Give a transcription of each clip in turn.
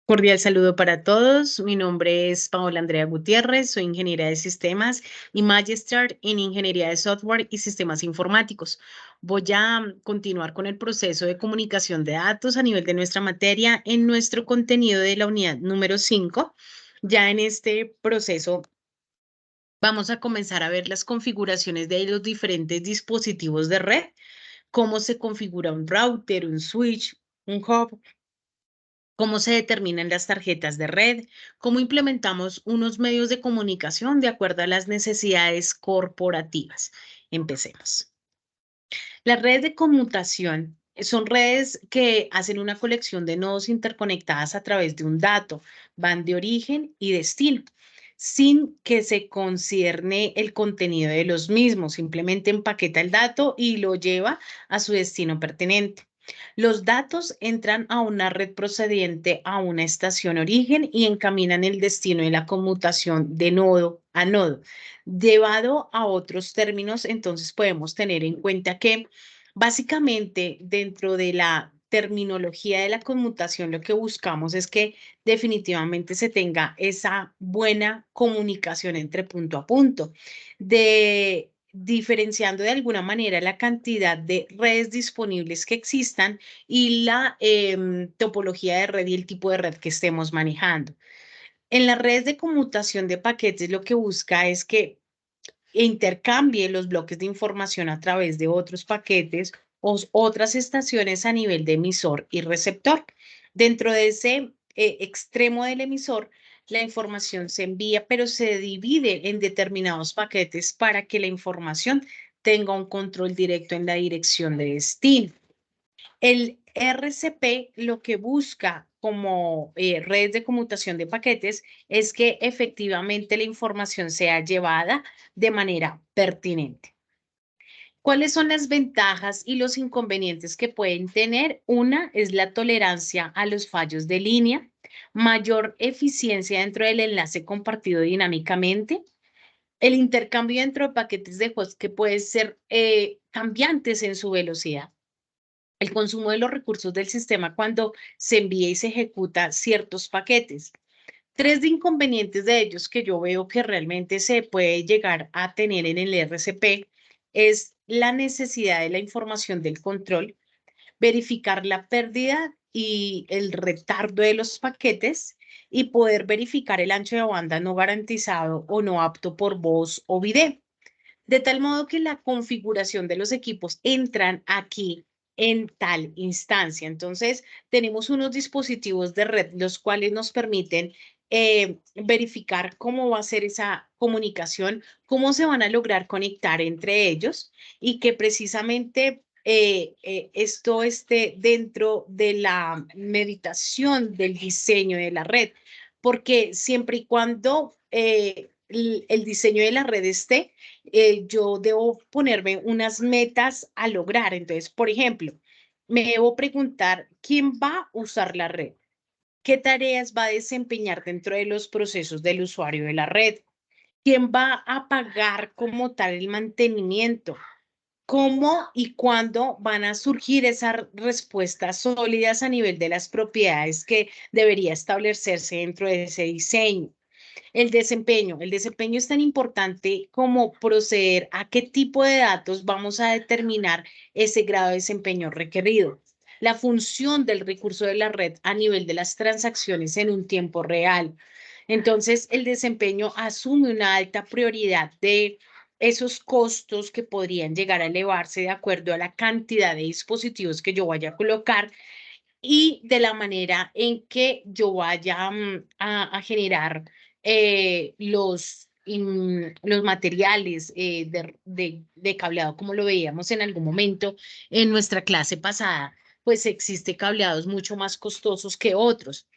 Cordial saludo para todos. Mi nombre es Paola Andrea Gutiérrez, soy ingeniera de sistemas y Magister en Ingeniería de Software y Sistemas Informáticos. Voy a continuar con el proceso de comunicación de datos a nivel de nuestra materia en nuestro contenido de la unidad número 5. Ya en este proceso vamos a comenzar a ver las configuraciones de los diferentes dispositivos de red, cómo se configura un router, un switch, un hub, cómo se determinan las tarjetas de red, cómo implementamos unos medios de comunicación de acuerdo a las necesidades corporativas. Empecemos. Las redes de conmutación son redes que hacen una colección de nodos interconectadas a través de un dato, van de origen y destino, sin que se concierne el contenido de los mismos, simplemente empaqueta el dato y lo lleva a su destino pertinente. Los datos entran a una red procediente a una estación origen y encaminan el destino de la conmutación de nodo a nodo. Llevado a otros términos, entonces podemos tener en cuenta que básicamente dentro de la terminología de la conmutación, lo que buscamos es que definitivamente se tenga esa buena comunicación entre punto a punto, de diferenciando de alguna manera la cantidad de redes disponibles que existan y la topología de red y el tipo de red que estemos manejando. En las redes de conmutación de paquetes, lo que busca es que intercambie los bloques de información a través de otros paquetes o otras estaciones a nivel de emisor y receptor. Dentro de ese extremo del emisor, la información se envía, pero se divide en determinados paquetes para que la información tenga un control directo en la dirección de destino. El RCP lo que busca como red de conmutación de paquetes es que efectivamente la información sea llevada de manera pertinente. ¿Cuáles son las ventajas y los inconvenientes que pueden tener? Una es la tolerancia a los fallos de línea, mayor eficiencia dentro del enlace compartido dinámicamente, el intercambio dentro de paquetes de host que pueden ser cambiantes en su velocidad, el consumo de los recursos del sistema cuando se envía y se ejecuta ciertos paquetes. Tres de inconvenientes de ellos que yo veo que realmente se puede llegar a tener en el RCP es la necesidad de la información del control, verificar la pérdida y el retardo de los paquetes y poder verificar el ancho de banda no garantizado o no apto por voz o video. De tal modo que la configuración de los equipos entran aquí en tal instancia. Entonces, tenemos unos dispositivos de red, los cuales nos permiten verificar cómo va a ser esa comunicación, cómo se van a lograr conectar entre ellos y que precisamente esto esté dentro de la meditación del diseño de la red, porque siempre y cuando el diseño de la red esté, yo debo ponerme unas metas a lograr. Entonces, por ejemplo, me debo preguntar, ¿quién va a usar la red? ¿Qué tareas va a desempeñar dentro de los procesos del usuario de la red? ¿Quién va a pagar como tal el mantenimiento? ¿Cómo y cuándo van a surgir esas respuestas sólidas a nivel de las propiedades que debería establecerse dentro de ese diseño? El desempeño es tan importante como proceder a qué tipo de datos vamos a determinar ese grado de desempeño requerido. La función del recurso de la red a nivel de las transacciones en un tiempo real. Entonces, el desempeño asume una alta prioridad de esos costos que podrían llegar a elevarse de acuerdo a la cantidad de dispositivos que yo vaya a colocar y de la manera en que yo vaya a generar los materiales de cableado, como lo veíamos en algún momento en nuestra clase pasada, pues existe cableados mucho más costosos que otros.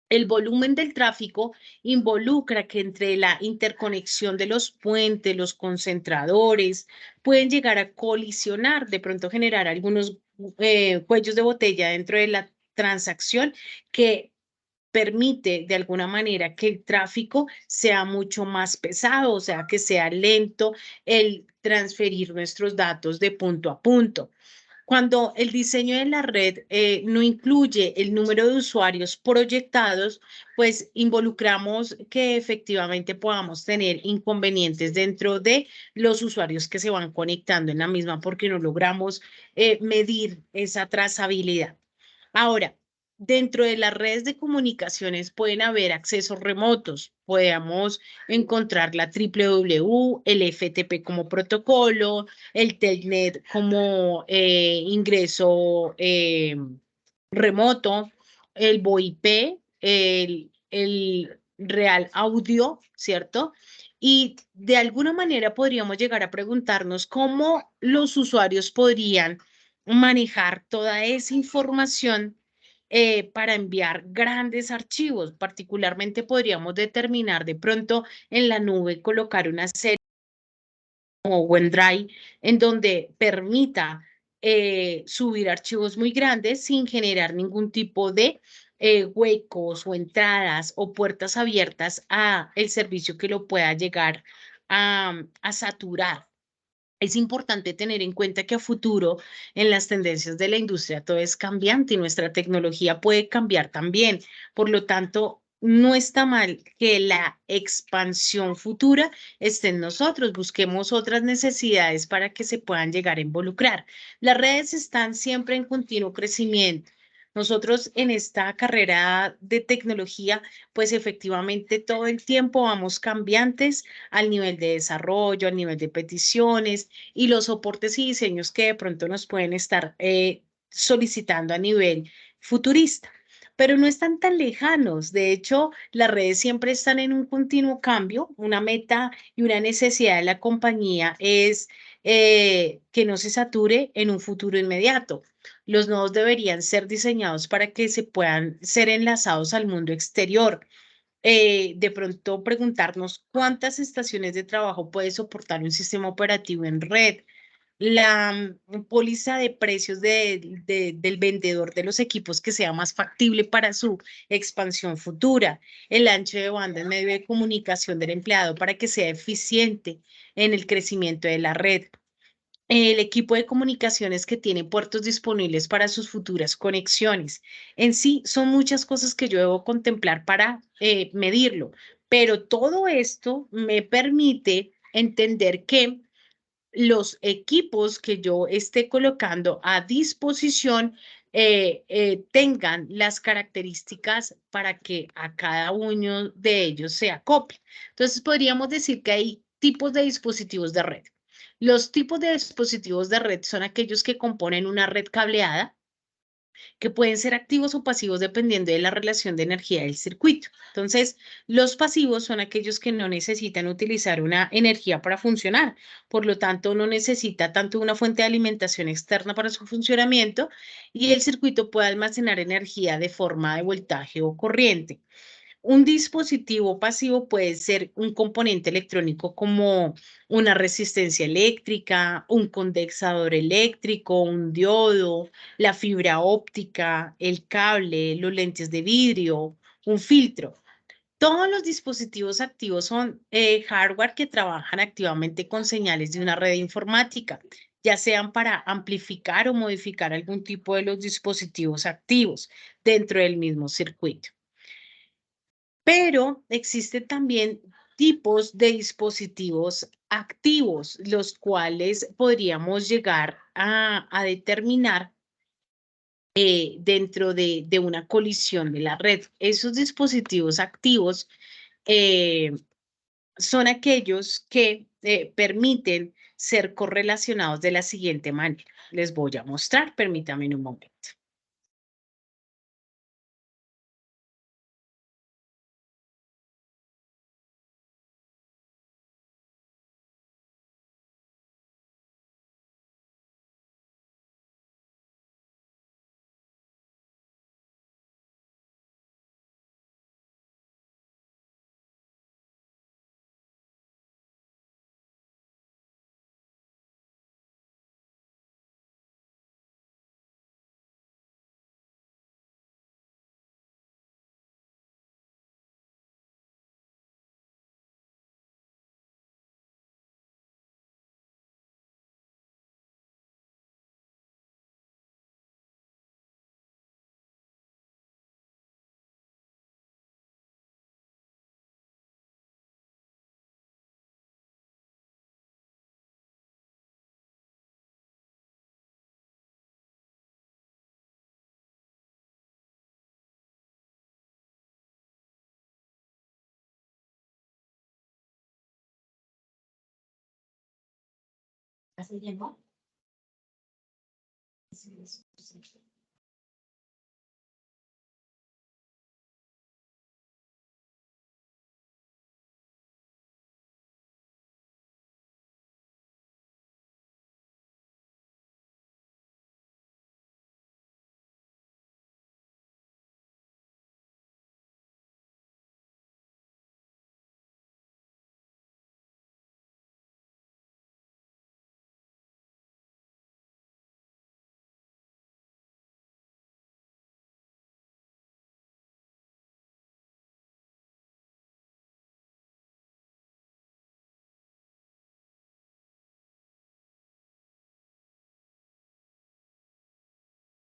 El volumen del tráfico involucra que entre la interconexión de los puentes, los concentradores, pueden llegar a colisionar, de pronto generar algunos cuellos de botella dentro de la transacción que permite de alguna manera que el tráfico sea mucho más pesado, o sea, que sea lento el transferir nuestros datos de punto a punto. Cuando el diseño de la red no incluye el número de usuarios proyectados, pues involucramos que efectivamente podamos tener inconvenientes dentro de los usuarios que se van conectando en la misma porque no logramos medir esa trazabilidad. Ahora, dentro de las redes de comunicaciones pueden haber accesos remotos. Podemos encontrar la WWW, el FTP como protocolo, el Telnet como ingreso remoto, el VoIP, el Real Audio, ¿cierto? Y de alguna manera podríamos llegar a preguntarnos cómo los usuarios podrían manejar toda esa información para enviar grandes archivos. Particularmente podríamos determinar de pronto en la nube colocar una serie como OneDrive en donde permita subir archivos muy grandes sin generar ningún tipo de huecos o entradas o puertas abiertas a el servicio que lo pueda llegar a saturar. Es importante tener en cuenta que a futuro, en las tendencias de la industria, todo es cambiante y nuestra tecnología puede cambiar también. Por lo tanto, no está mal que la expansión futura esté en nosotros. Busquemos otras necesidades para que se puedan llegar a involucrar. Las redes están siempre en continuo crecimiento. Nosotros en esta carrera de tecnología, pues efectivamente todo el tiempo vamos cambiantes al nivel de desarrollo, al nivel de peticiones y los soportes y diseños que de pronto nos pueden estar solicitando a nivel futurista. Pero no están tan lejanos. De hecho, las redes siempre están en un continuo cambio. Una meta y una necesidad de la compañía es que no se sature en un futuro inmediato. Los nodos deberían ser diseñados para que se puedan ser enlazados al mundo exterior. De pronto preguntarnos cuántas estaciones de trabajo puede soportar un sistema operativo en red, la póliza de precios del vendedor de los equipos que sea más factible para su expansión futura, el ancho de banda en medio de comunicación del empleado para que sea eficiente en el crecimiento de la red, el equipo de comunicaciones que tiene puertos disponibles para sus futuras conexiones. En sí, son muchas cosas que yo debo contemplar para medirlo, pero todo esto me permite entender que los equipos que yo esté colocando a disposición tengan las características para que a cada uno de ellos se acople. Entonces, podríamos decir que hay tipos de dispositivos de red. Los tipos de dispositivos de red son aquellos que componen una red cableada, que pueden ser activos o pasivos dependiendo de la relación de energía del circuito. Entonces, los pasivos son aquellos que no necesitan utilizar una energía para funcionar, por lo tanto, no necesita tanto una fuente de alimentación externa para su funcionamiento y el circuito puede almacenar energía de forma de voltaje o corriente. Un dispositivo pasivo puede ser un componente electrónico como una resistencia eléctrica, un condensador eléctrico, un diodo, la fibra óptica, el cable, los lentes de vidrio, un filtro. Todos los dispositivos activos son hardware que trabajan activamente con señales de una red informática, ya sean para amplificar o modificar algún tipo de los dispositivos activos dentro del mismo circuito. Pero existen también tipos de dispositivos activos, los cuales podríamos llegar a determinar dentro de una colisión de la red. Esos dispositivos activos eh, son aquellos que permiten ser correlacionados de la siguiente manera. Les voy a mostrar, permítanme un momento.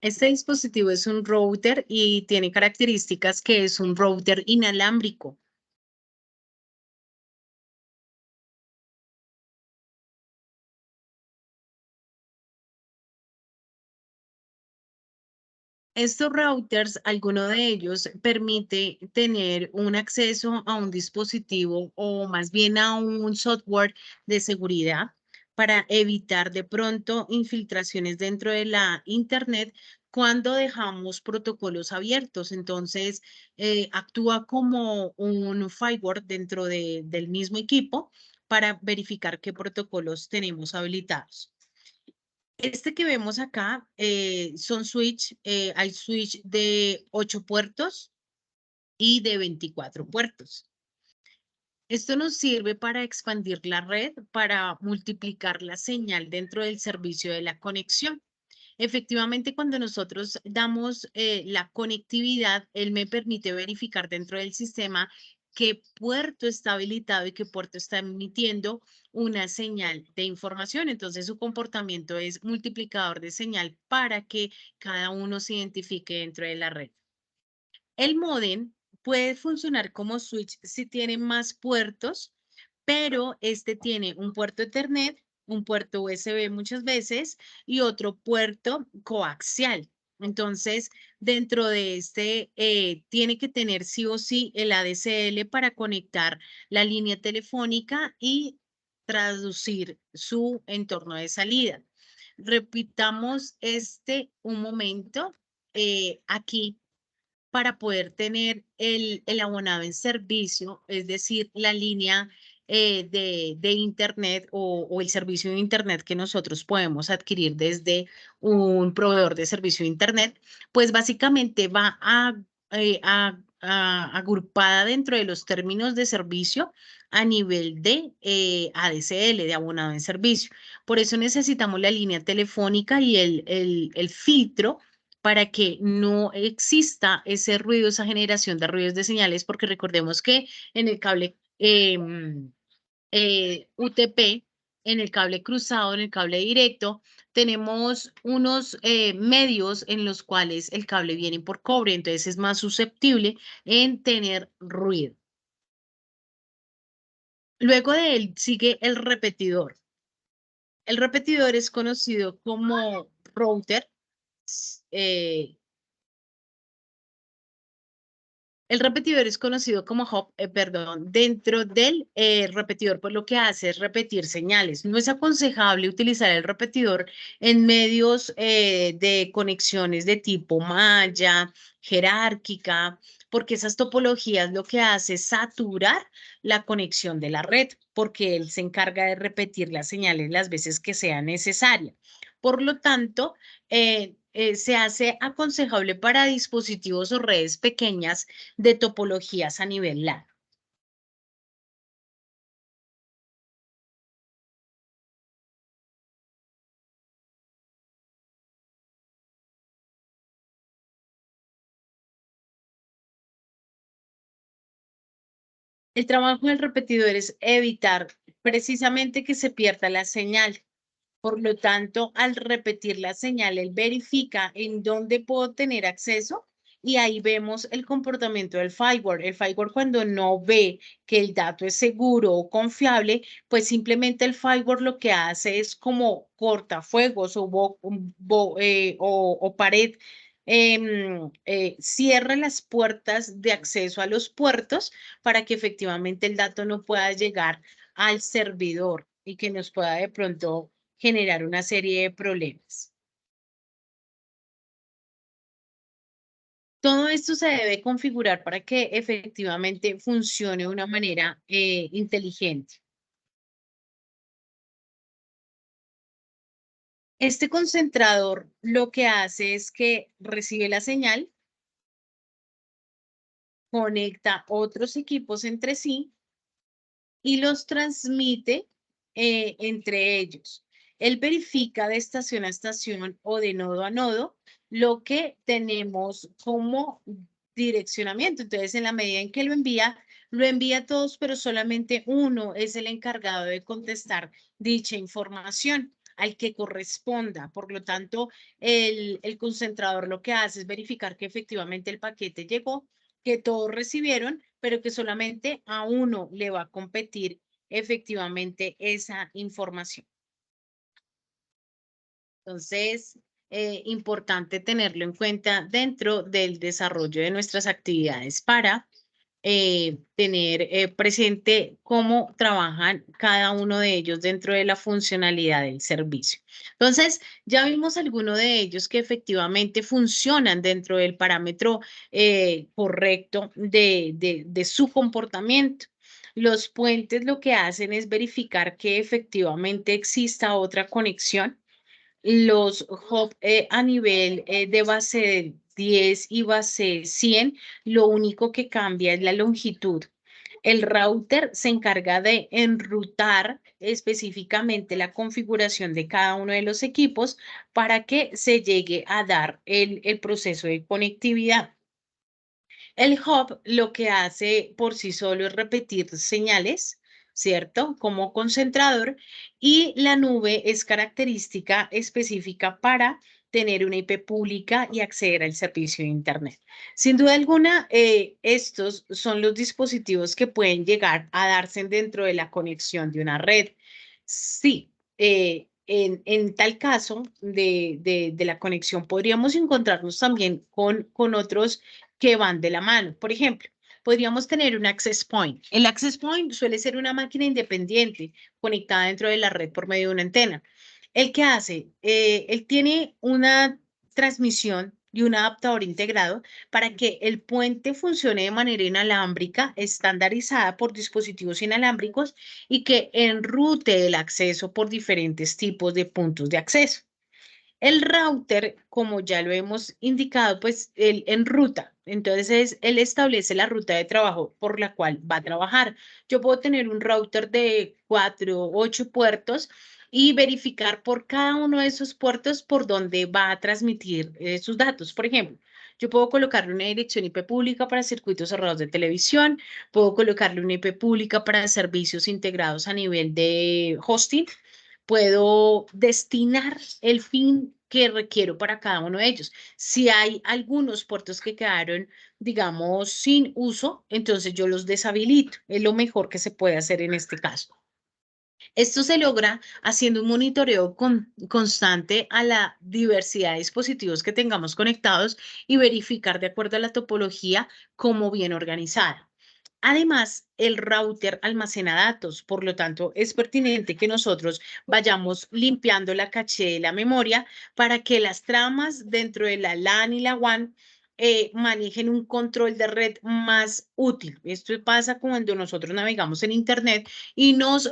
Este dispositivo es un router y tiene características que es un router inalámbrico. Estos routers, alguno de ellos permite tener un acceso a un dispositivo o más bien a un software de seguridad para evitar de pronto infiltraciones dentro de la Internet cuando dejamos protocolos abiertos. Entonces, actúa como un firewall dentro del mismo equipo para verificar qué protocolos tenemos habilitados. Este que vemos acá son switch, hay switch de 8 puertos y de 24 puertos. Esto nos sirve para expandir la red, para multiplicar la señal dentro del servicio de la conexión. Efectivamente, cuando nosotros damos la conectividad, él me permite verificar dentro del sistema qué puerto está habilitado y qué puerto está emitiendo una señal de información. Entonces, su comportamiento es multiplicador de señal para que cada uno se identifique dentro de la red. El módem puede funcionar como switch si tiene más puertos, pero este tiene un puerto Ethernet, un puerto USB muchas veces y otro puerto coaxial. Entonces, dentro de este, tiene que tener sí o sí el ADSL para conectar la línea telefónica y traducir su entorno de salida. Repitamos este un momento. Aquí para poder tener el abonado en servicio, es decir, la línea de Internet o el servicio de Internet que nosotros podemos adquirir desde un proveedor de servicio de Internet, pues básicamente va agrupada dentro de los términos de servicio a nivel de ADSL, de abonado en servicio. Por eso necesitamos la línea telefónica y el filtro para que no exista ese ruido, esa generación de ruidos de señales, porque recordemos que en el cable UTP, en el cable cruzado, en el cable directo, tenemos unos medios en los cuales el cable viene por cobre, entonces es más susceptible en tener ruido. Luego de él sigue el repetidor. El repetidor es conocido como router. eh, El repetidor es conocido como hub, perdón, dentro del repetidor, pues lo que hace es repetir señales. No es aconsejable utilizar el repetidor en medios de conexiones de tipo malla, jerárquica, porque esas topologías lo que hace es saturar la conexión de la red, porque él se encarga de repetir las señales las veces que sea necesaria. Por lo tanto, se hace aconsejable para dispositivos o redes pequeñas de topologías a nivel LAN. El trabajo del repetidor es evitar precisamente que se pierda la señal. Por lo tanto, al repetir la señal, él verifica en dónde puedo tener acceso y ahí vemos el comportamiento del firewall. El firewall cuando no ve que el dato es seguro o confiable, pues simplemente el firewall lo que hace es como cortafuegos o pared. Cierra las puertas de acceso a los puertos para que efectivamente el dato no pueda llegar al servidor y que nos pueda de pronto generar una serie de problemas. Todo esto se debe configurar para que efectivamente funcione de una manera inteligente. Este concentrador lo que hace es que recibe la señal, conecta otros equipos entre sí y los transmite entre ellos. Él verifica de estación a estación o de nodo a nodo lo que tenemos como direccionamiento. Entonces, en la medida en que lo envía a todos, pero solamente uno es el encargado de contestar dicha información al que corresponda. Por lo tanto, el concentrador lo que hace es verificar que efectivamente el paquete llegó, que todos recibieron, pero que solamente a uno le va a competir efectivamente esa información. Entonces, importante tenerlo en cuenta dentro del desarrollo de nuestras actividades para tener presente cómo trabajan cada uno de ellos dentro de la funcionalidad del servicio. Entonces, ya vimos algunos de ellos que efectivamente funcionan dentro del parámetro correcto de su comportamiento. Los puentes lo que hacen es verificar que efectivamente exista otra conexión. Los hub a nivel de base 10 y base 100, lo único que cambia es la longitud. El router se encarga de enrutar específicamente la configuración de cada uno de los equipos para que se llegue a dar el proceso de conectividad. El hub lo que hace por sí solo es repetir señales, ¿cierto? Como concentrador, y la nube es característica específica para tener una IP pública y acceder al servicio de Internet. Sin duda alguna, estos son los dispositivos que pueden llegar a darse dentro de la conexión de una red. Sí, en tal caso de la conexión, podríamos encontrarnos también con otros que van de la mano. Por ejemplo, podríamos tener un access point. El access point suele ser una máquina independiente conectada dentro de la red por medio de una antena. ¿El qué hace? Él tiene una transmisión y un adaptador integrado para que el puente funcione de manera inalámbrica, estandarizada por dispositivos inalámbricos y que enrute el acceso por diferentes tipos de puntos de acceso. El router, como ya lo hemos indicado, pues él enruta. Entonces, él establece la ruta de trabajo por la cual va a trabajar. Yo puedo tener un router de 4, 8 puertos y verificar por cada uno de esos puertos por dónde va a transmitir sus datos. Por ejemplo, yo puedo colocarle una dirección IP pública para circuitos cerrados de televisión, puedo colocarle una IP pública para servicios integrados a nivel de hosting, puedo destinar el fin que requiero para cada uno de ellos. Si hay algunos puertos que quedaron, digamos, sin uso, entonces yo los deshabilito. Es lo mejor que se puede hacer en este caso. Esto se logra haciendo un monitoreo constante a la diversidad de dispositivos que tengamos conectados y verificar de acuerdo a la topología cómo bien organizada. Además, el router almacena datos, por lo tanto, es pertinente que nosotros vayamos limpiando la caché de la memoria para que las tramas dentro de la LAN y la WAN manejen un control de red más útil. Esto pasa cuando nosotros navegamos en Internet y nos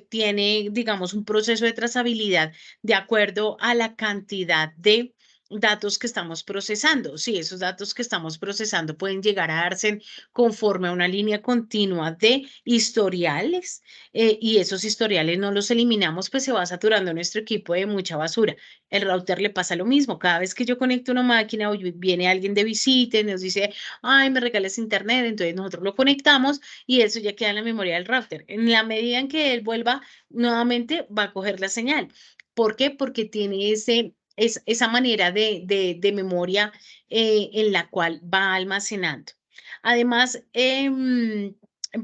tiene, digamos, un proceso de trazabilidad de acuerdo a la cantidad de datos que estamos procesando. Sí, esos datos que estamos procesando pueden llegar a darse conforme a una línea continua de historiales y esos historiales no los eliminamos, pues se va saturando nuestro equipo de mucha basura. El router le pasa lo mismo. Cada vez que yo conecto una máquina o viene alguien de visita y nos dice, ay, me regalas internet, entonces nosotros lo conectamos y eso ya queda en la memoria del router. En la medida en que él vuelva nuevamente, va a coger la señal. ¿Por qué? Porque tiene esa manera de memoria en la cual va almacenando. Además,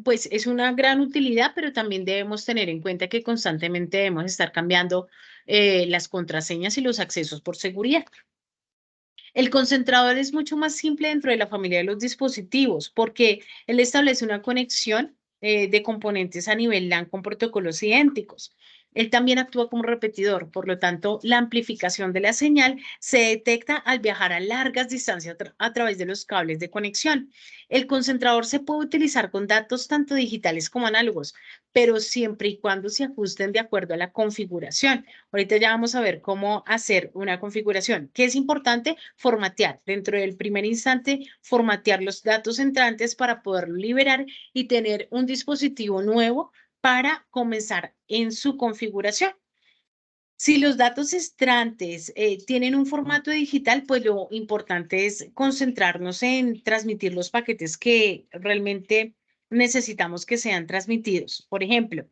pues es una gran utilidad, pero también debemos tener en cuenta que constantemente debemos estar cambiando las contraseñas y los accesos por seguridad. El concentrador es mucho más simple dentro de la familia de los dispositivos porque él establece una conexión de componentes a nivel LAN con protocolos idénticos. Él también actúa como repetidor, por lo tanto, la amplificación de la señal se detecta al viajar a largas distancias a través de los cables de conexión. El concentrador se puede utilizar con datos tanto digitales como análogos, pero siempre y cuando se ajusten de acuerdo a la configuración. Ahorita ya vamos a ver cómo hacer una configuración. ¿Qué es importante? Formatear. Dentro del primer instante, formatear los datos entrantes para poderlo liberar y tener un dispositivo nuevo para comenzar en su configuración. Si los datos entrantes tienen un formato digital, pues lo importante es concentrarnos en transmitir los paquetes que realmente necesitamos que sean transmitidos. Por ejemplo,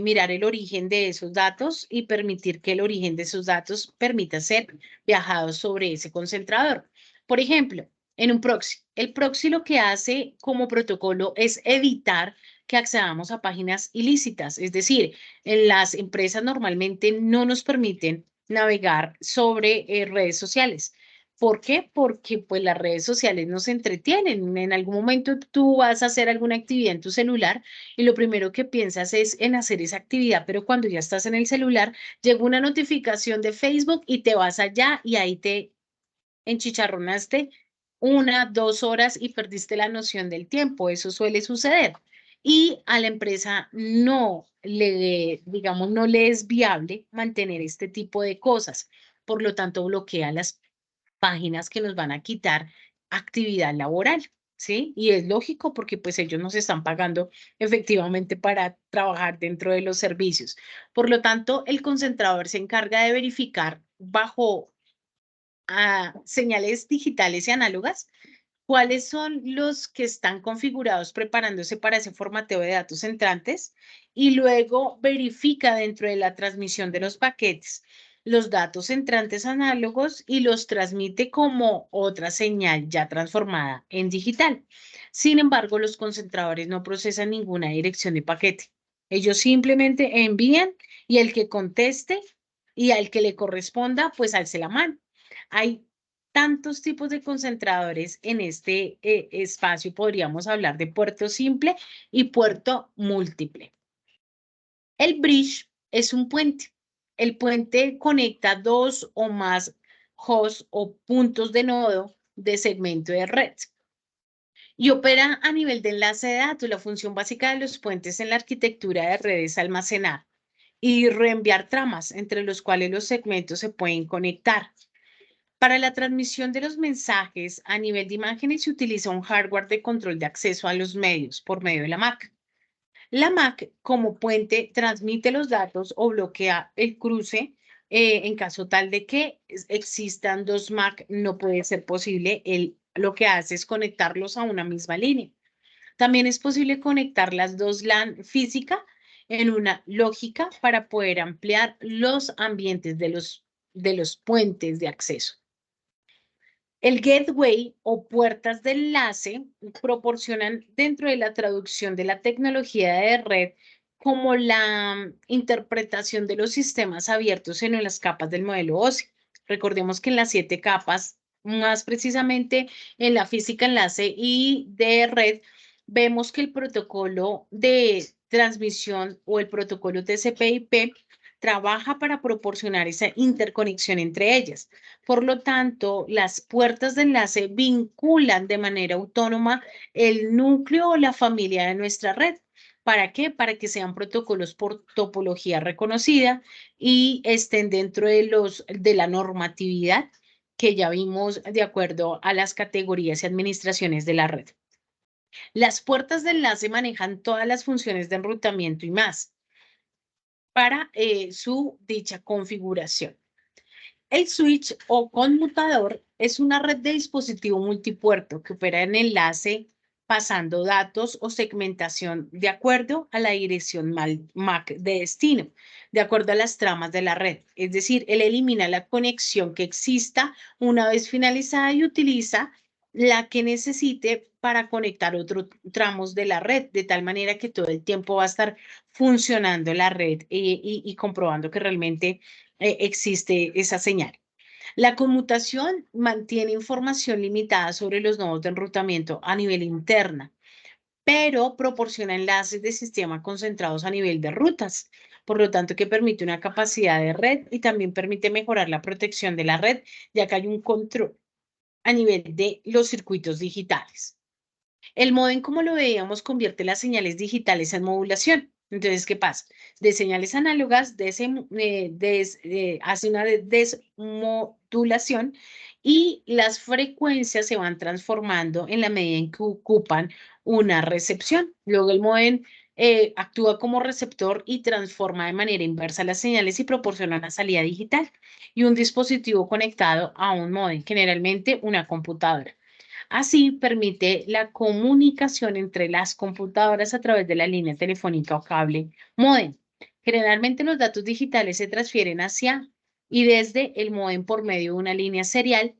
mirar el origen de esos datos y permitir que el origen de esos datos permita ser viajado sobre ese concentrador. Por ejemplo, en un proxy. El proxy lo que hace como protocolo es evitar que accedamos a páginas ilícitas, es decir, en las empresas normalmente no nos permiten navegar sobre redes sociales. ¿Por qué? Porque pues las redes sociales nos entretienen. En algún momento tú vas a hacer alguna actividad en tu celular y lo primero que piensas es en hacer esa actividad, pero cuando ya estás en el celular, llega una notificación de Facebook y te vas allá y ahí te enchicharronaste 1, 2 horas y perdiste la noción del tiempo. Eso suele suceder. Y a la empresa no le, digamos, no le es viable mantener este tipo de cosas. Por lo tanto, bloquea las páginas que nos van a quitar actividad laboral, ¿sí? Y es lógico porque pues ellos nos están pagando efectivamente para trabajar dentro de los servicios. Por lo tanto, el concentrador se encarga de verificar bajo a señales digitales y análogas, ¿cuáles son los que están configurados preparándose para ese formateo de datos entrantes? Y luego verifica dentro de la transmisión de los paquetes los datos entrantes análogos y los transmite como otra señal ya transformada en digital. Sin embargo, los concentradores no procesan ninguna dirección de paquete. Ellos simplemente envían y el que conteste y al que le corresponda, pues alce la mano. Hay tantos tipos de concentradores en este espacio. Podríamos hablar de puerto simple y puerto múltiple. El bridge es un puente. El puente conecta dos o más hosts o puntos de nodo de segmento de red y opera a nivel de enlace de datos. La función básica de los puentes en la arquitectura de redes es almacenar y reenviar tramas entre los cuales los segmentos se pueden conectar. Para la transmisión de los mensajes a nivel de imágenes se utiliza un hardware de control de acceso a los medios por medio de la MAC. La MAC como puente transmite los datos o bloquea el cruce en caso tal de que existan dos MAC, no puede ser posible. Lo que hace es conectarlos a una misma línea. También es posible conectar las dos LAN física en una lógica para poder ampliar los ambientes de los puentes de acceso. El gateway o puertas de enlace proporcionan dentro de la traducción de la tecnología de red como la interpretación de los sistemas abiertos en las capas del modelo OSI. Recordemos que en las 7 capas, más precisamente en la física enlace y de red, vemos que el protocolo de transmisión o el protocolo TCP/IP trabaja para proporcionar esa interconexión entre ellas. Por lo tanto, las puertas de enlace vinculan de manera autónoma el núcleo o la familia de nuestra red. ¿Para qué? Para que sean protocolos por topología reconocida y estén dentro de la normatividad que ya vimos de acuerdo a las categorías y administraciones de la red. Las puertas de enlace manejan todas las funciones de enrutamiento y más para su dicha configuración. El switch o conmutador es una red de dispositivo multipuerto que opera en enlace pasando datos o segmentación de acuerdo a la dirección MAC de destino, de acuerdo a las tramas de la red. Es decir, él elimina la conexión que exista una vez finalizada y utiliza la que necesite para conectar otros tramos de la red, de tal manera que todo el tiempo va a estar funcionando la red y comprobando que realmente existe esa señal. La conmutación mantiene información limitada sobre los nodos de enrutamiento a nivel interna, pero proporciona enlaces de sistema concentrados a nivel de rutas, por lo tanto que permite una capacidad de red y también permite mejorar la protección de la red, ya que hay un control a nivel de los circuitos digitales. El módem, como lo veíamos, convierte las señales digitales en modulación. Entonces, ¿qué pasa? De señales análogas hace una desmodulación y las frecuencias se van transformando en la medida en que ocupan una recepción. Luego el módem actúa como receptor y transforma de manera inversa las señales y proporciona una salida digital y un dispositivo conectado a un módem, generalmente una computadora. Así permite la comunicación entre las computadoras a través de la línea telefónica o cable módem. Generalmente los datos digitales se transfieren hacia y desde el módem por medio de una línea serial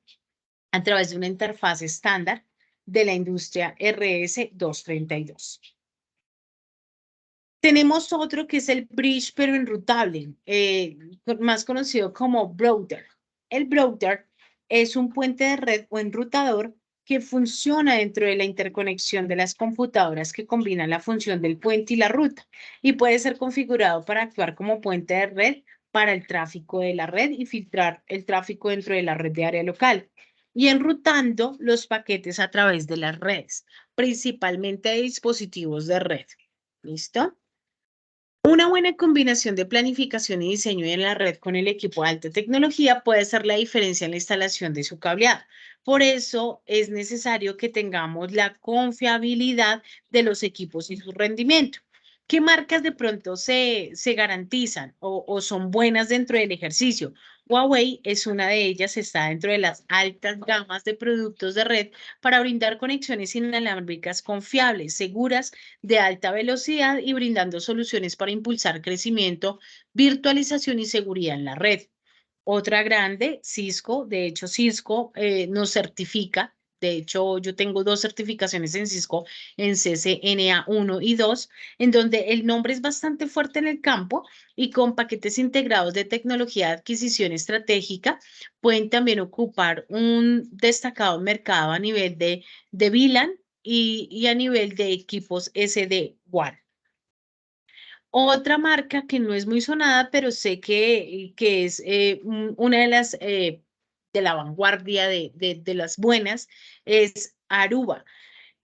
a través de una interfaz estándar de la industria RS-232. Tenemos otro que es el bridge, pero enrutable, más conocido como router. El router es un puente de red o enrutador que funciona dentro de la interconexión de las computadoras que combina la función del puente y la ruta y puede ser configurado para actuar como puente de red para el tráfico de la red y filtrar el tráfico dentro de la red de área local y enrutando los paquetes a través de las redes, principalmente de dispositivos de red. ¿Listo? Una buena combinación de planificación y diseño en la red con el equipo de alta tecnología puede ser la diferencia en la instalación de su cableado. Por eso es necesario que tengamos la confiabilidad de los equipos y su rendimiento. ¿Qué marcas de pronto se garantizan o son buenas dentro del ejercicio? Huawei es una de ellas, está dentro de las altas gamas de productos de red para brindar conexiones inalámbricas confiables, seguras, de alta velocidad y brindando soluciones para impulsar crecimiento, virtualización y seguridad en la red. Otra grande, Cisco, de hecho Cisco nos certifica, de hecho yo tengo dos certificaciones en Cisco, en CCNA 1 y 2, en donde el nombre es bastante fuerte en el campo y con paquetes integrados de tecnología de adquisición estratégica pueden también ocupar un destacado mercado a nivel de VLAN y a nivel de equipos SD-WAN. Otra marca que no es muy sonada, pero sé que es una de las de la vanguardia de las buenas, es Aruba.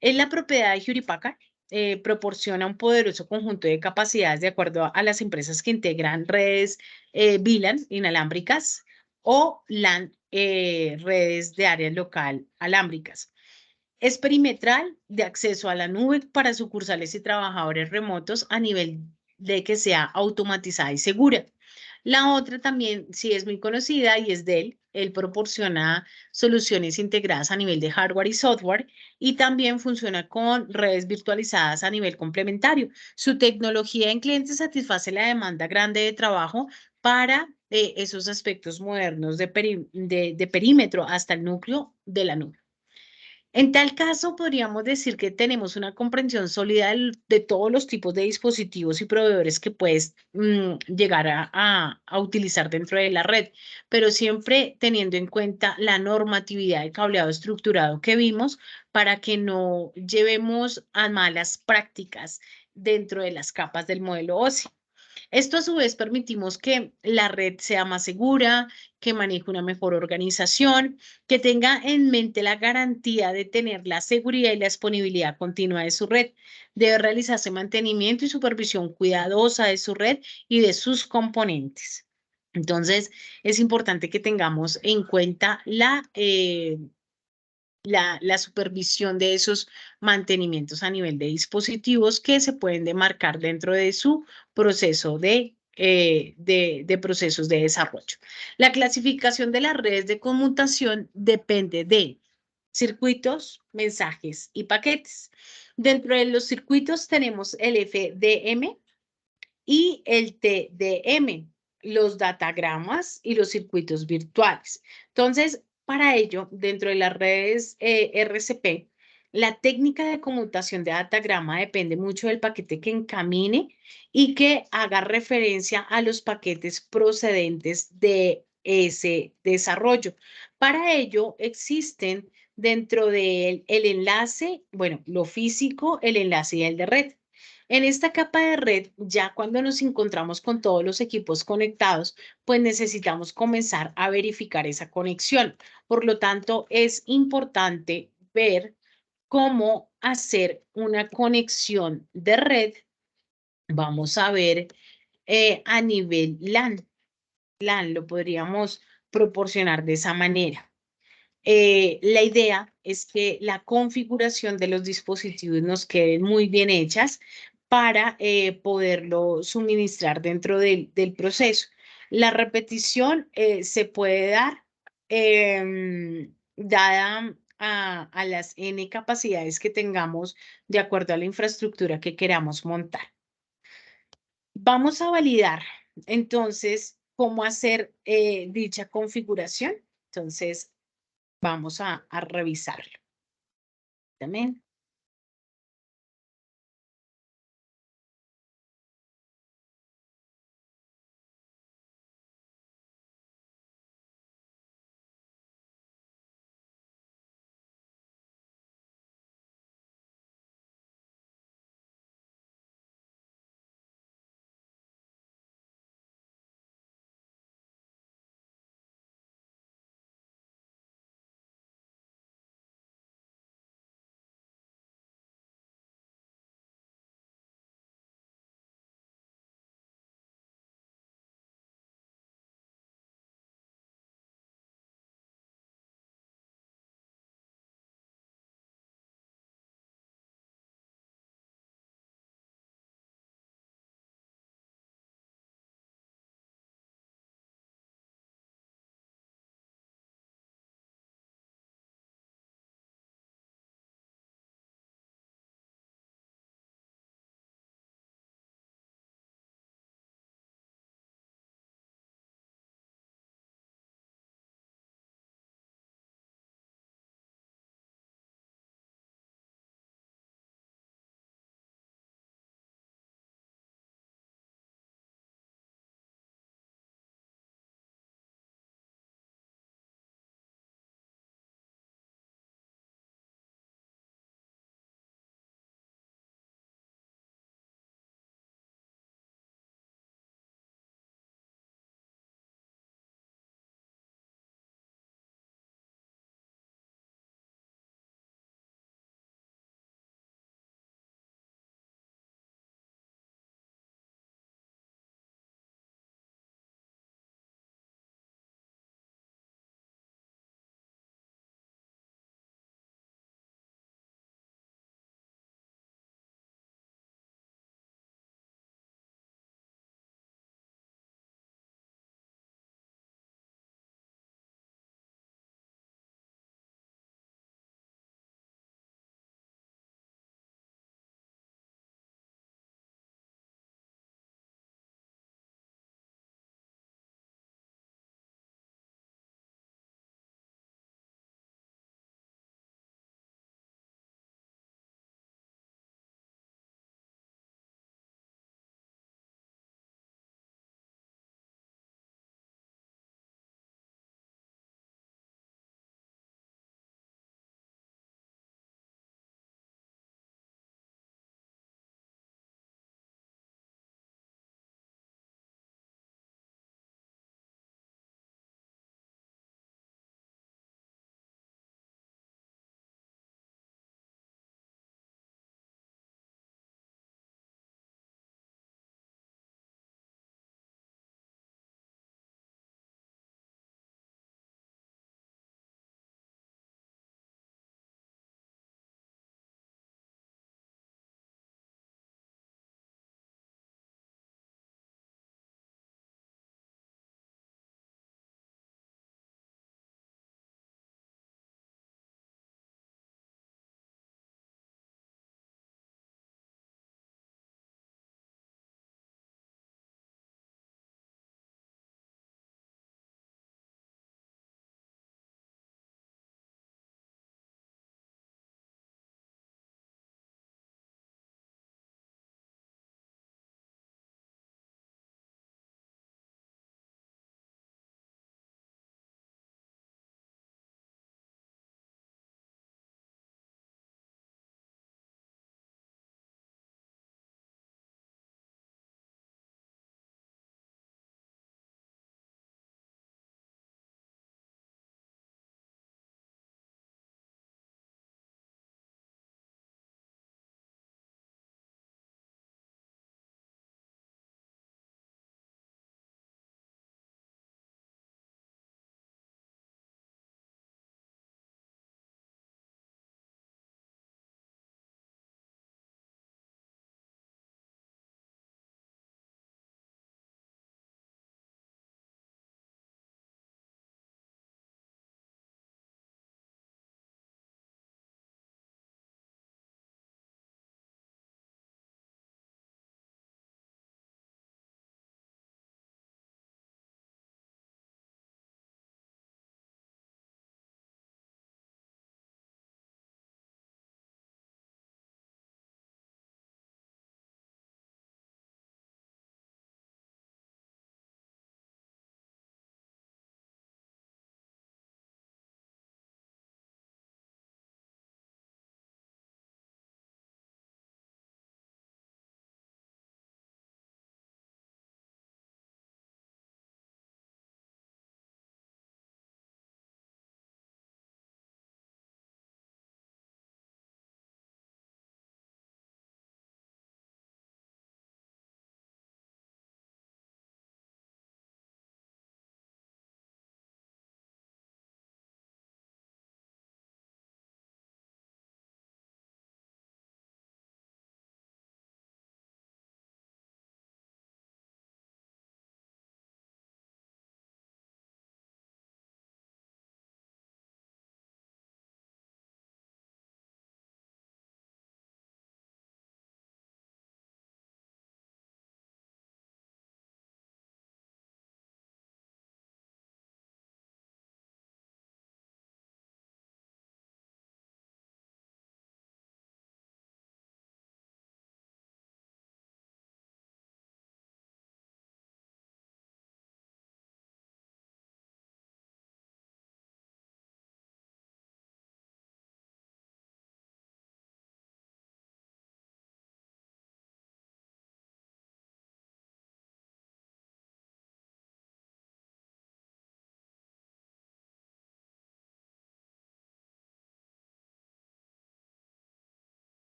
Es la propiedad de Hewlett Packard. Proporciona un poderoso conjunto de capacidades de acuerdo a las empresas que integran redes VLAN inalámbricas o LAN, redes de área local alámbricas. Es perimetral de acceso a la nube para sucursales y trabajadores remotos a nivel de que sea automatizada y segura. La otra también sí es muy conocida y es Dell. Él proporciona soluciones integradas a nivel de hardware y software y también funciona con redes virtualizadas a nivel complementario. Su tecnología en clientes satisface la demanda grande de trabajo para esos aspectos modernos de perímetro hasta el núcleo de la nube. En tal caso, podríamos decir que tenemos una comprensión sólida de todos los tipos de dispositivos y proveedores que puedes llegar a utilizar dentro de la red, pero siempre teniendo en cuenta la normatividad de cableado estructurado que vimos para que no llevemos a malas prácticas dentro de las capas del modelo OSI. Esto a su vez permitimos que la red sea más segura, que maneje una mejor organización, que tenga en mente la garantía de tener la seguridad y la disponibilidad continua de su red. Debe realizarse mantenimiento y supervisión cuidadosa de su red y de sus componentes. Entonces, es importante que tengamos en cuenta la supervisión de esos mantenimientos a nivel de dispositivos que se pueden demarcar dentro de su proceso de procesos de desarrollo. La clasificación de las redes de conmutación depende de circuitos, mensajes y paquetes. Dentro de los circuitos tenemos el FDM y el TDM, los datagramas y los circuitos virtuales. Entonces, para ello, dentro de las redes RCP, la técnica de conmutación de datagrama depende mucho del paquete que encamine y que haga referencia a los paquetes procedentes de ese desarrollo. Para ello, existen dentro del el enlace, bueno, lo físico, el enlace y el de red. En esta capa de red, ya cuando nos encontramos con todos los equipos conectados, pues necesitamos comenzar a verificar esa conexión. Por lo tanto, es importante ver cómo hacer una conexión de red. Vamos a ver a nivel LAN. LAN lo podríamos proporcionar de esa manera. La idea es que la configuración de los dispositivos nos queden muy bien hechas para poderlo suministrar dentro del proceso. La repetición se puede dar dada a las N capacidades que tengamos de acuerdo a la infraestructura que queramos montar. Vamos a validar entonces cómo hacer dicha configuración. Entonces, vamos a revisarlo. También.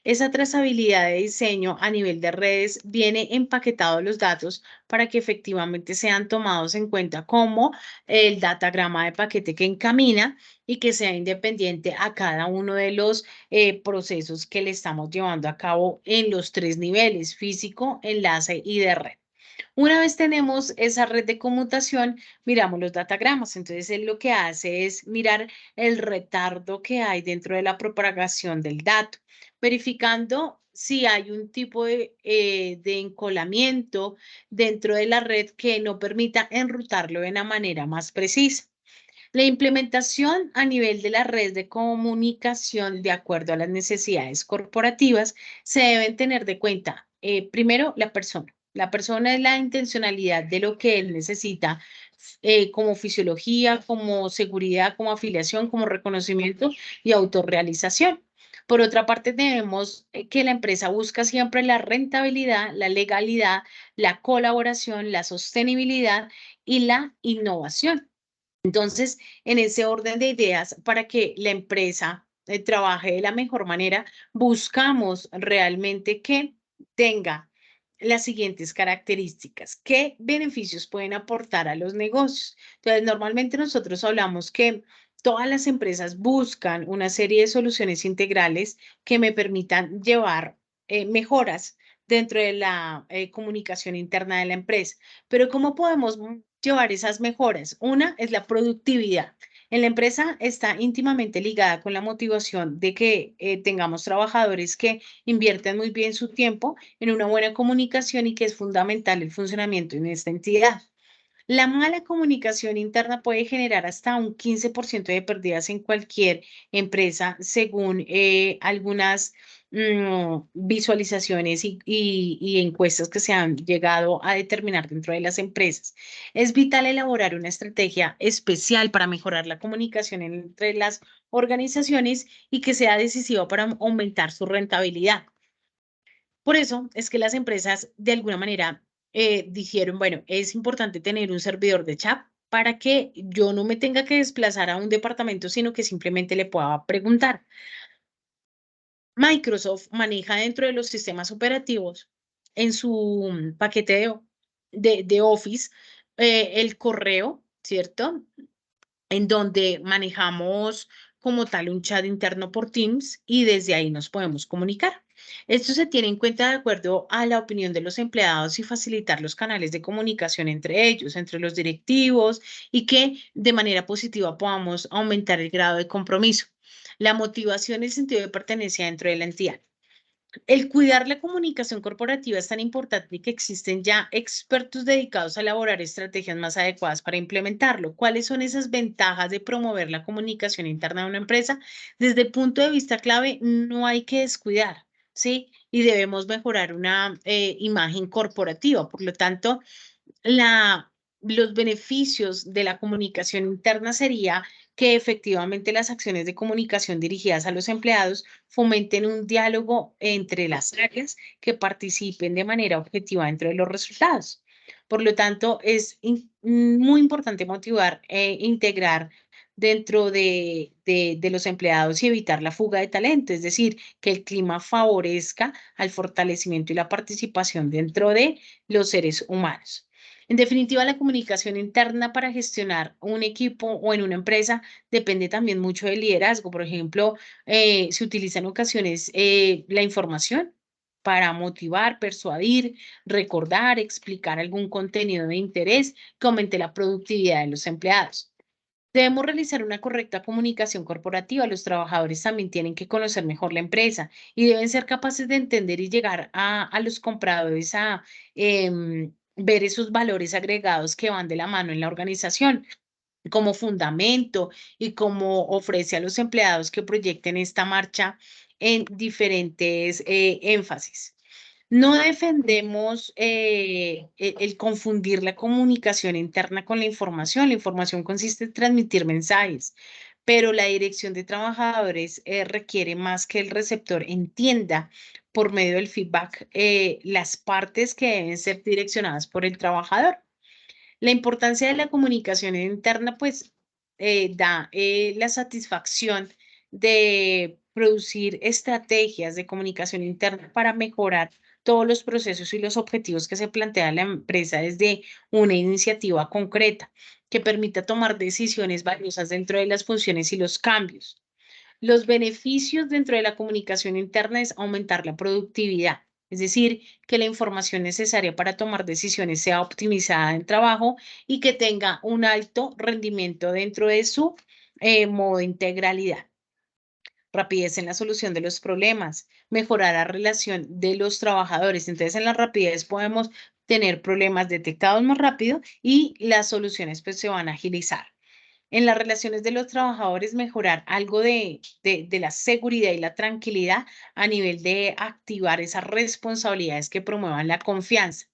Esa trazabilidad de diseño a nivel de redes viene empaquetados los datos para que efectivamente sean tomados en cuenta como el datagrama de paquete que encamina y que sea independiente a cada uno de los procesos que le estamos llevando a cabo en los tres niveles, físico, enlace y de red. Una vez tenemos esa red de conmutación, miramos los datagramas. Entonces, él lo que hace es mirar el retardo que hay dentro de la propagación del dato, verificando si hay un tipo de encolamiento dentro de la red que no permita enrutarlo de una manera más precisa. La implementación a nivel de la red de comunicación de acuerdo a las necesidades corporativas se deben tener de cuenta, primero, la persona. La persona es la intencionalidad de lo que él necesita como fisiología, como seguridad, como afiliación, como reconocimiento y autorrealización. Por otra parte, tenemos que la empresa busca siempre la rentabilidad, la legalidad, la colaboración, la sostenibilidad y la innovación. Entonces, en ese orden de ideas, para que la empresa trabaje de la mejor manera, buscamos realmente que tenga las siguientes características. ¿Qué beneficios pueden aportar a los negocios? Entonces, normalmente nosotros hablamos que todas las empresas buscan una serie de soluciones integrales que me permitan llevar mejoras dentro de la comunicación interna de la empresa. Pero ¿cómo podemos llevar esas mejoras? Una es la productividad. En la empresa está íntimamente ligada con la motivación de que tengamos trabajadores que invierten muy bien su tiempo en una buena comunicación y que es fundamental el funcionamiento en esta entidad. La mala comunicación interna puede generar hasta un 15% de pérdidas en cualquier empresa, según algunas visualizaciones y encuestas que se han llegado a determinar dentro de las empresas. Es vital elaborar una estrategia especial para mejorar la comunicación entre las organizaciones y que sea decisiva para aumentar su rentabilidad. Por eso es que las empresas de alguna manera dijeron, bueno, es importante tener un servidor de chat para que yo no me tenga que desplazar a un departamento, sino que simplemente le pueda preguntar. Microsoft maneja dentro de los sistemas operativos en su paquete de Office el correo, ¿cierto? En donde manejamos como tal un chat interno por Teams y desde ahí nos podemos comunicar. Esto se tiene en cuenta de acuerdo a la opinión de los empleados y facilitar los canales de comunicación entre ellos, entre los directivos y que de manera positiva podamos aumentar el grado de compromiso, la motivación y el sentido de pertenencia dentro de la entidad. El cuidar la comunicación corporativa es tan importante que existen ya expertos dedicados a elaborar estrategias más adecuadas para implementarlo. ¿Cuáles son esas ventajas de promover la comunicación interna de una empresa? Desde el punto de vista clave, no hay que descuidar, ¿sí? Y debemos mejorar una imagen corporativa. Por lo tanto, la, los beneficios de la comunicación interna sería que efectivamente las acciones de comunicación dirigidas a los empleados fomenten un diálogo entre las áreas que participen de manera objetiva dentro de los resultados. Por lo tanto, es muy importante motivar e integrar dentro de los empleados y evitar la fuga de talento, es decir, que el clima favorezca al fortalecimiento y la participación dentro de los seres humanos. En definitiva, la comunicación interna para gestionar un equipo o en una empresa depende también mucho del liderazgo. Por ejemplo, se utiliza en ocasiones la información para motivar, persuadir, recordar, explicar algún contenido de interés que aumente la productividad de los empleados. Debemos realizar una correcta comunicación corporativa. Los trabajadores también tienen que conocer mejor la empresa y deben ser capaces de entender y llegar a los compradores a ver esos valores agregados que van de la mano en la organización como fundamento y como ofrece a los empleados que proyecten esta marcha en diferentes énfasis. No defendemos el confundir la comunicación interna con la información. La información consiste en transmitir mensajes, pero la dirección de trabajadores requiere más que el receptor entienda por medio del feedback las partes que deben ser direccionadas por el trabajador. La importancia de la comunicación interna, pues, da la satisfacción de producir estrategias de comunicación interna para mejorar todos los procesos y los objetivos que se plantea la empresa desde una iniciativa concreta que permita tomar decisiones valiosas dentro de las funciones y los cambios. Los beneficios dentro de la comunicación interna es aumentar la productividad, es decir, que la información necesaria para tomar decisiones sea optimizada en trabajo y que tenga un alto rendimiento dentro de su modo de integralidad. Rapidez en la solución de los problemas, mejorar la relación de los trabajadores. Entonces, en la rapidez podemos tener problemas detectados más rápido y las soluciones pues se van a agilizar. En las relaciones de los trabajadores, mejorar algo de la seguridad y la tranquilidad a nivel de activar esas responsabilidades que promuevan la confianza.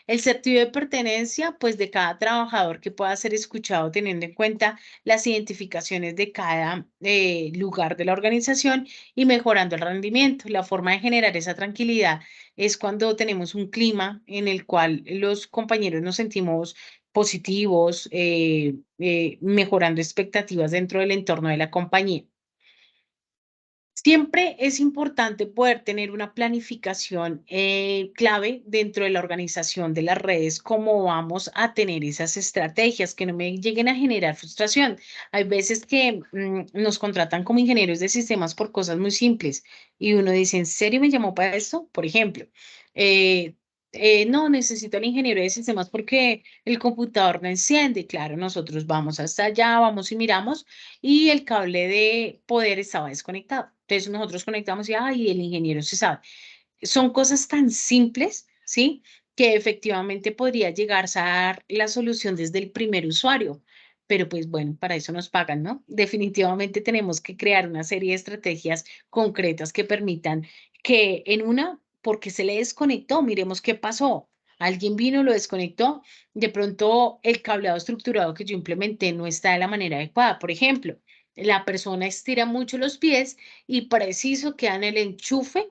El sentido de pertenencia, pues de cada trabajador que pueda ser escuchado teniendo en cuenta las identificaciones de cada lugar de la organización y mejorando el rendimiento. La forma de generar esa tranquilidad es cuando tenemos un clima en el cual los compañeros nos sentimos positivos, mejorando expectativas dentro del entorno de la compañía. Siempre es importante poder tener una planificación clave dentro de la organización de las redes, cómo vamos a tener esas estrategias que no me lleguen a generar frustración. Hay veces que nos contratan como ingenieros de sistemas por cosas muy simples y uno dice, ¿en serio me llamó para esto? Por ejemplo, eh, no, necesito al ingeniero de sistemas porque el computador no enciende. Claro, nosotros vamos hasta allá, vamos y miramos y el cable de poder estaba desconectado. Entonces nosotros conectamos y, ay, el ingeniero se sabe. Son cosas tan simples, ¿sí? Que efectivamente podría llegar a dar la solución desde el primer usuario. Pero pues bueno, para eso nos pagan, ¿no? Definitivamente tenemos que crear una serie de estrategias concretas que permitan que en una, porque se le desconectó, miremos qué pasó. Alguien vino, lo desconectó, de pronto el cableado estructurado que yo implementé no está de la manera adecuada. Por ejemplo, la persona estira mucho los pies y preciso queda en el enchufe,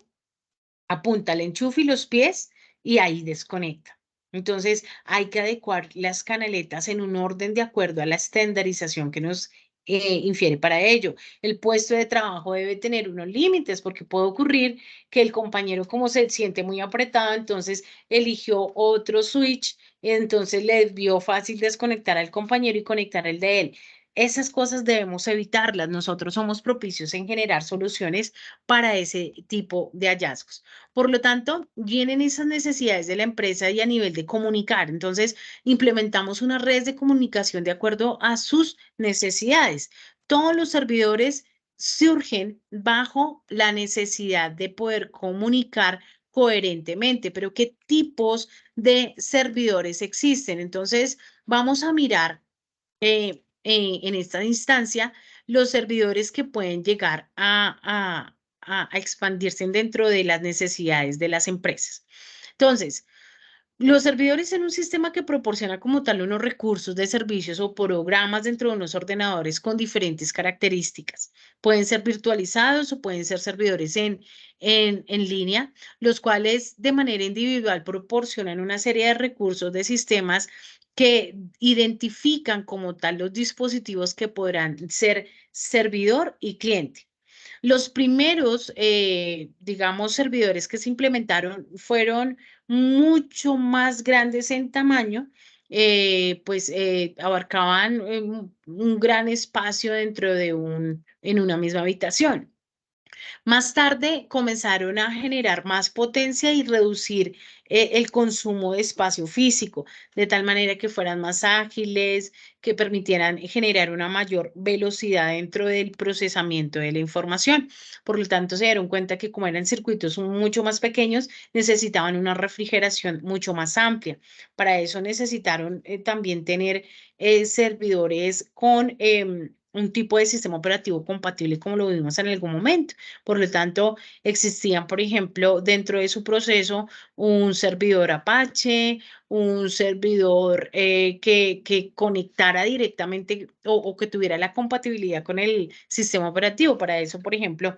apunta el enchufe y los pies y ahí desconecta. Entonces hay que adecuar las canaletas en un orden de acuerdo a la estandarización que nos infiere para ello. El puesto de trabajo debe tener unos límites porque puede ocurrir que el compañero como se siente muy apretado, entonces eligió otro switch, entonces le vio fácil desconectar al compañero y conectar el de él. Esas cosas debemos evitarlas. Nosotros somos propicios en generar soluciones para ese tipo de hallazgos. Por lo tanto, vienen esas necesidades de la empresa y a nivel de comunicar. Entonces, implementamos unas redes de comunicación de acuerdo a sus necesidades. Todos los servidores surgen bajo la necesidad de poder comunicar coherentemente, pero ¿qué tipos de servidores existen? Entonces, vamos a mirar en esta instancia los servidores que pueden llegar a expandirse dentro de las necesidades de las empresas. Entonces, los servidores en un sistema que proporciona como tal unos recursos de servicios o programas dentro de unos ordenadores con diferentes características. Pueden ser virtualizados o pueden ser servidores en línea, los cuales de manera individual proporcionan una serie de recursos de sistemas que identifican como tal los dispositivos que podrán ser servidor y cliente. Los primeros, digamos, servidores que se implementaron fueron mucho más grandes en tamaño, pues abarcaban un gran espacio dentro de en una misma habitación. Más tarde comenzaron a generar más potencia y reducir el consumo de espacio físico, de tal manera que fueran más ágiles, que permitieran generar una mayor velocidad dentro del procesamiento de la información. Por lo tanto, se dieron cuenta que como eran circuitos mucho más pequeños, necesitaban una refrigeración mucho más amplia. Para eso necesitaron también tener servidores con un tipo de sistema operativo compatible como lo vimos en algún momento. Por lo tanto, existían, por ejemplo, dentro de su proceso un servidor Apache, un servidor que conectara directamente o que tuviera la compatibilidad con el sistema operativo. Para eso, por ejemplo,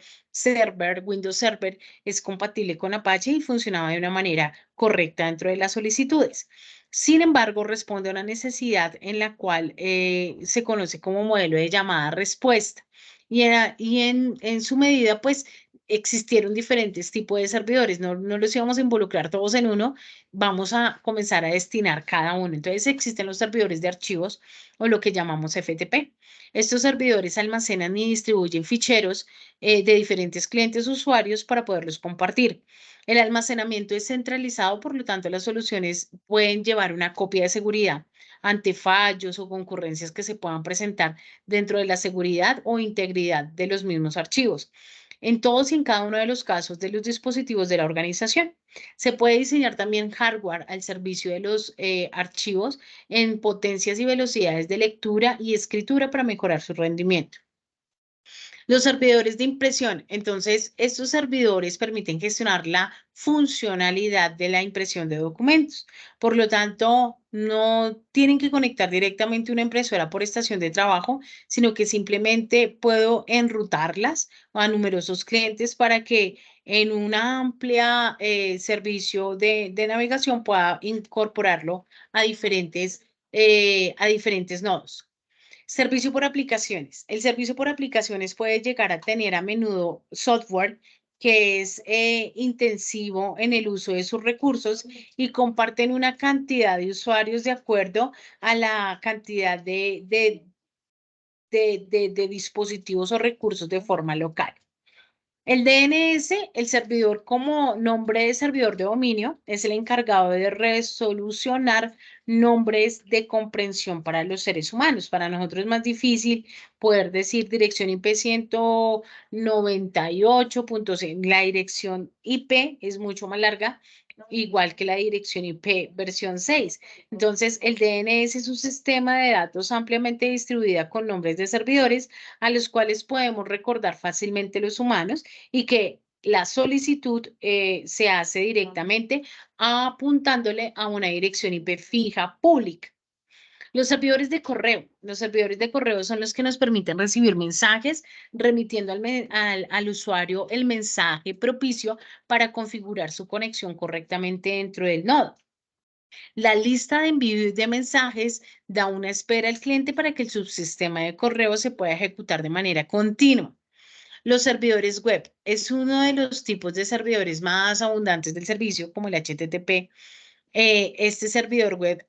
Windows Server es compatible con Apache y funcionaba de una manera correcta dentro de las solicitudes. Sin embargo, responde a una necesidad en la cual se conoce como modelo de llamada respuesta. y en su medida, pues, existieron diferentes tipos de servidores, no los íbamos a involucrar todos en uno, vamos a comenzar a destinar cada uno. Entonces, existen los servidores de archivos o lo que llamamos FTP. Estos servidores almacenan y distribuyen ficheros de diferentes clientes usuarios para poderlos compartir. El almacenamiento es centralizado, por lo tanto, las soluciones pueden llevar una copia de seguridad ante fallos o concurrencias que se puedan presentar dentro de la seguridad o integridad de los mismos archivos. En todos y en cada uno de los casos de los dispositivos de la organización. Se puede diseñar también hardware al servicio de los archivos en potencias y velocidades de lectura y escritura para mejorar su rendimiento. Los servidores de impresión. Entonces, estos servidores permiten gestionar la funcionalidad de la impresión de documentos. Por lo tanto, no tienen que conectar directamente una impresora por estación de trabajo, sino que simplemente puedo enrutarlas a numerosos clientes para que en una amplia servicio de navegación pueda incorporarlo a diferentes nodos. Servicio por aplicaciones. El servicio por aplicaciones puede llegar a tener a menudo software que es intensivo en el uso de sus recursos y comparten una cantidad de usuarios de acuerdo a la cantidad de dispositivos o recursos de forma local. El DNS, el servidor como nombre de servidor de dominio, es el encargado de resolucionar nombres de comprensión para los seres humanos. Para nosotros es más difícil poder decir dirección IP 198.6. La dirección IP es mucho más larga, igual que la dirección IP versión 6. Entonces, el DNS es un sistema de datos ampliamente distribuida con nombres de servidores a los cuales podemos recordar fácilmente los humanos y que la solicitud se hace directamente apuntándole a una dirección IP fija pública. Los servidores de correo. Los servidores de correo son los que nos permiten recibir mensajes, remitiendo al usuario el mensaje propicio para configurar su conexión correctamente dentro del nodo. La lista de envío de mensajes da una espera al cliente para que el subsistema de correo se pueda ejecutar de manera continua. Los servidores web es uno de los tipos de servidores más abundantes del servicio, como el HTTP. Este servidor web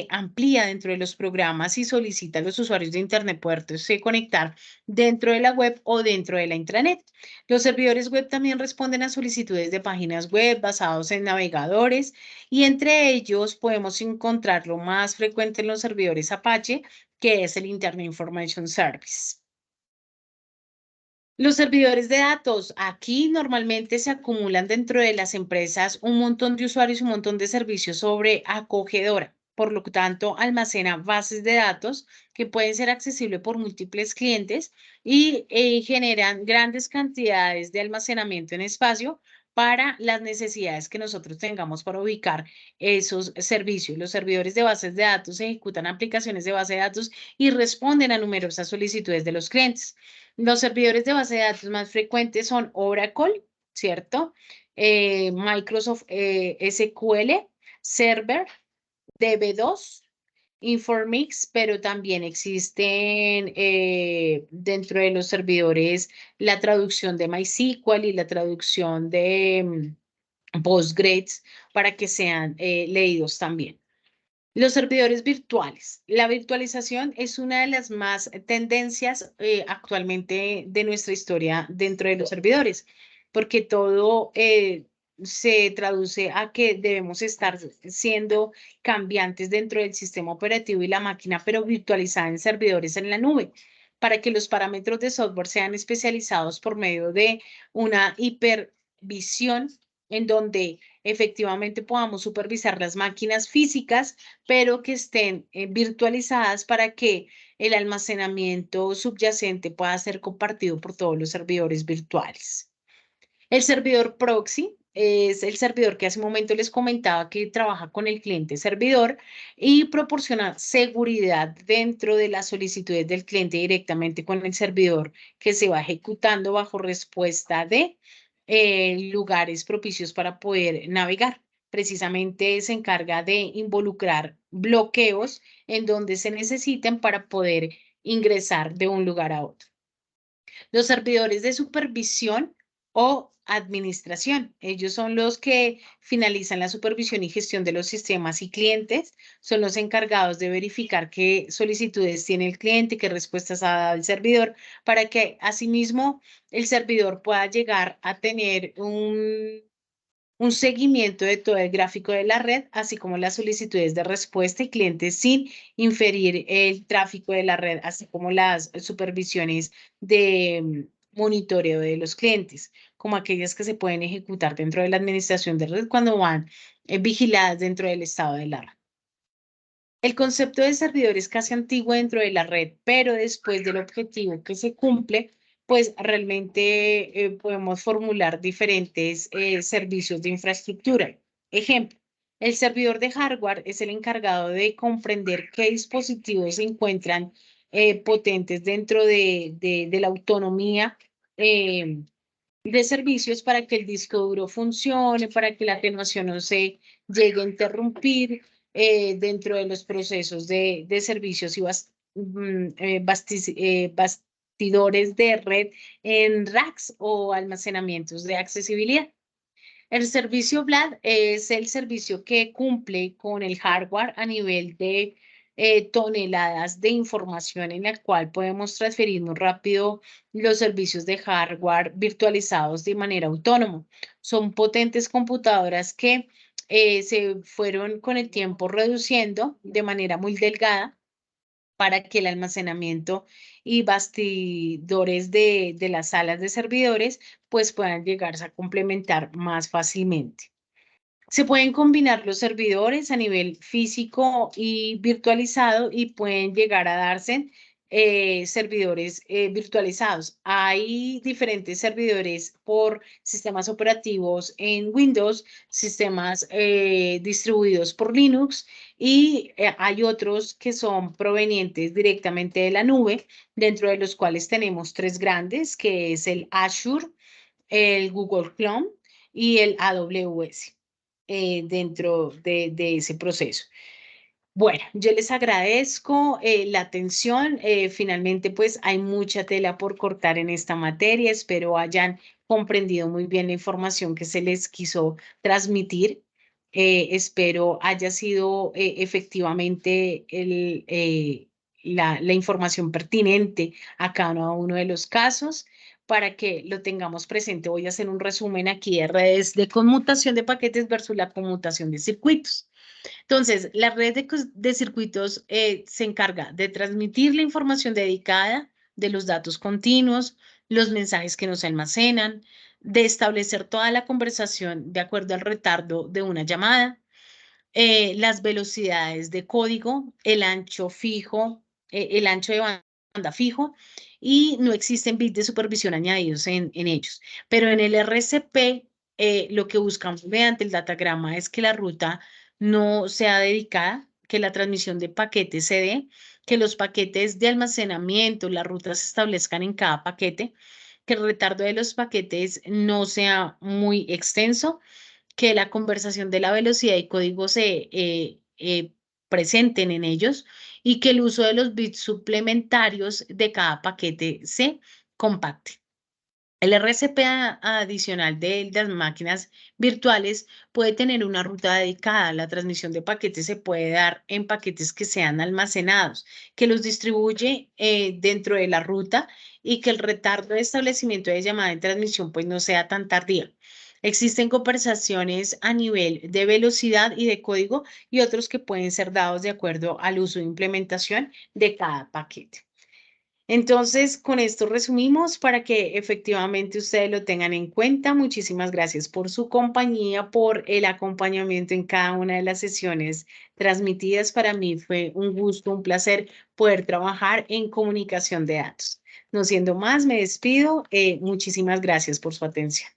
amplía dentro de los programas y solicita a los usuarios de Internet poderse conectar dentro de la web o dentro de la intranet. Los servidores web también responden a solicitudes de páginas web basados en navegadores y entre ellos podemos encontrar lo más frecuente en los servidores Apache, que es el Internet Information Service. Los servidores de datos, aquí normalmente se acumulan dentro de las empresas un montón de usuarios, un montón de servicios sobre acogedora. Por lo tanto, almacena bases de datos que pueden ser accesibles por múltiples clientes y generan grandes cantidades de almacenamiento en espacio para las necesidades que nosotros tengamos para ubicar esos servicios. Los servidores de bases de datos ejecutan aplicaciones de base de datos y responden a numerosas solicitudes de los clientes. Los servidores de base de datos más frecuentes son Oracle, ¿cierto? Microsoft SQL, Server, DB2, Informix, pero también existen dentro de los servidores la traducción de MySQL y la traducción de Postgres para que sean leídos también. Los servidores virtuales. La virtualización es una de las más tendencias actualmente de nuestra historia dentro de los servidores, porque todo se traduce a que debemos estar siendo cambiantes dentro del sistema operativo y la máquina, pero virtualizada en servidores en la nube, para que los parámetros de software sean especializados por medio de una hipervisión en donde efectivamente podamos supervisar las máquinas físicas pero que estén virtualizadas para que el almacenamiento subyacente pueda ser compartido por todos los servidores virtuales. El servidor proxy es el servidor que hace un momento les comentaba que trabaja con el cliente servidor y proporciona seguridad dentro de las solicitudes del cliente directamente con el servidor que se va ejecutando bajo respuesta de lugares propicios para poder navegar. Precisamente se encarga de involucrar bloqueos en donde se necesiten para poder ingresar de un lugar a otro. Los servidores de supervisión o administración, ellos son los que finalizan la supervisión y gestión de los sistemas y clientes, son los encargados de verificar qué solicitudes tiene el cliente, qué respuestas ha dado el servidor, para que asimismo el servidor pueda llegar a tener un seguimiento de todo el gráfico de la red, así como las solicitudes de respuesta y clientes sin inferir el tráfico de la red, así como las supervisiones de monitoreo de los clientes, como aquellas que se pueden ejecutar dentro de la administración de red cuando van vigiladas dentro del estado de la red. El concepto de servidor es casi antiguo dentro de la red, pero después del objetivo que se cumple, pues realmente podemos formular diferentes servicios de infraestructura. Ejemplo, el servidor de hardware es el encargado de comprender qué dispositivos se encuentran potentes dentro de la autonomía eh, de servicios para que el disco duro funcione, para que la atenuación no se llegue a interrumpir dentro de los procesos de servicios y bastidores de red en racks o almacenamientos de accesibilidad. El servicio VLAD es el servicio que cumple con el hardware a nivel de toneladas de información en la cual podemos transferir muy rápido los servicios de hardware virtualizados de manera autónoma. Son potentes computadoras que se fueron con el tiempo reduciendo de manera muy delgada para que el almacenamiento y bastidores de las salas de servidores pues puedan llegarse a complementar más fácilmente. Se pueden combinar los servidores a nivel físico y virtualizado y pueden llegar a darse servidores virtualizados. Hay diferentes servidores por sistemas operativos en Windows, sistemas distribuidos por Linux y hay otros que son provenientes directamente de la nube, dentro de los cuales tenemos tres grandes, que es el Azure, el Google Chrome y el AWS dentro de ese proceso. Bueno, yo les agradezco la atención. Finalmente, pues hay mucha tela por cortar en esta materia. Espero hayan comprendido muy bien la información que se les quiso transmitir. Espero haya sido efectivamente la información pertinente a cada uno de los casos para que lo tengamos presente. Voy a hacer un resumen aquí de redes de conmutación de paquetes versus la conmutación de circuitos. Entonces, la red de circuitos se encarga de transmitir la información dedicada de los datos continuos, los mensajes que nos almacenan, de establecer toda la conversación de acuerdo al retardo de una llamada, las velocidades de código, el ancho fijo, el ancho de banda fijo, y no existen bits de supervisión añadidos en ellos. Pero en el RCP, lo que buscamos mediante el datagrama es que la ruta no sea dedicada, que la transmisión de paquetes se dé, que los paquetes de almacenamiento, las rutas se establezcan en cada paquete, que el retardo de los paquetes no sea muy extenso, que la conversación de la velocidad y código se presenten en ellos y que el uso de los bits suplementarios de cada paquete se compacte. El RCP adicional de las máquinas virtuales puede tener una ruta dedicada. La transmisión de paquetes se puede dar en paquetes que sean almacenados, que los distribuye dentro de la ruta y que el retardo de establecimiento de llamada en transmisión pues no sea tan tardío. Existen conversaciones a nivel de velocidad y de código y otros que pueden ser dados de acuerdo al uso de implementación de cada paquete. Entonces, con esto resumimos para que efectivamente ustedes lo tengan en cuenta. Muchísimas gracias por su compañía, por el acompañamiento en cada una de las sesiones transmitidas. Para mí fue un gusto, un placer poder trabajar en comunicación de datos. No siendo más, me despido. Muchísimas gracias por su atención.